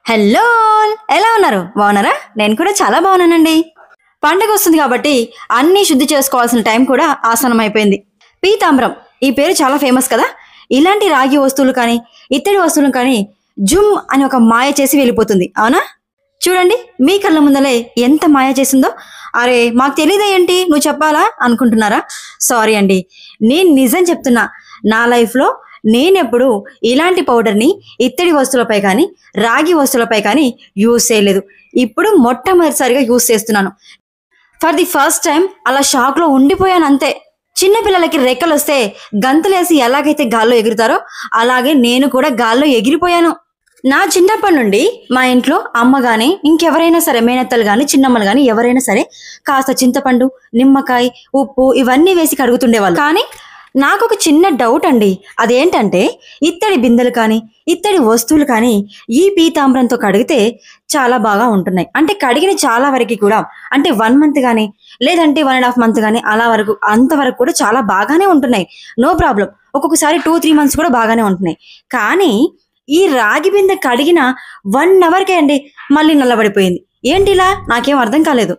Hello! ఎలా ఉన్నారు? బాగున్నారా? నేను కూడా చాలా బాగున్నానండి. పండగ వస్తుంది కాబట్టి అన్నీ శుద్ధి చేసుకోవాల్సిన టైం కూడా ఆసన్నమైపోయింది. పీతాంబరం ఈ పేరు చాలా ఫేమస్ కదా! ఇలాంటి రాగి వస్తువులు కానీ, ఇత్తడి వస్తువులు కానీ జుమ్ అని ఒక మాయ చేసి వెళ్ళిపోతుంది. అవునా? చూడండి మీ కళ్ళ ముందలే ఎంత మాయ చేసిందో. అరే మాకు తెలియదా ఏంటి నువ్వు చెప్పాలా అనుకుంటున్నారా? సారీ అండి. నేను నిజం చెప్తున్నా. నా లైఫ్‌లో నేనెప్పుడు ఇలాంటి పౌడర్‌ని ఇత్తడి వస్తువులపై కానీ, రాగి వస్తువులపై కానీ యూజ్ చేయలేదు. ఇప్పుడు మొట్టమొదటిసారిగా యూజ్ చేస్తున్నాను. ఫర్ ది ఫస్ట్ టైం అలా షాక్‌లో ఉండిపోయాను అంతే. చిన్న పిల్లలకి రెక్కలొస్తే గంతులేసి ఎలాగైతే గాల్లో ఎగురుతారో అలాగే నేను కూడా గాల్లో ఎగిరిపోయాను. నా చిన్నప్పటి నుండి మా ఇంట్లో అమ్మ గాని, ఇంకెవరైనా సరే మేనత్తలు గాని, చిన్నమ్మలు గాని ఎవరైనా సరే కాస్త చింతపండు, నిమ్మకాయ, ఉప్పు ఇవన్నీ వేసి కడుగుతుండేవాళ్ళు. కానీ నాకొక చిన్న డౌట్ అండి. అదేంటంటే ఇత్తడి బిందెలు కానీ, ఇత్తడి వస్తువులు కానీ ఈ పీతాంబరంతో కడిగితే చాలా బాగా ఉంటున్నాయి. అంటే కడిగిన చాలా వరకి కూడా అంటే 1 మంత్ గాని, లేదంటే 1 ½ మంత్ గాని అలా వరకు అంతవరకు కూడా చాలా బాగానే ఉంటున్నాయి. No problem. ఒక్కొక్కసారి 2, 3 మంత్స్ కూడా బాగానే ఉంటున్నాయి. కానీ ఈ రాగి బిందె కడిగిన 1 అవర్‌కే అండి మళ్ళీ నల్లబడిపోయింది. ఏంటిలా? నాకేం అర్థం కాలేదు.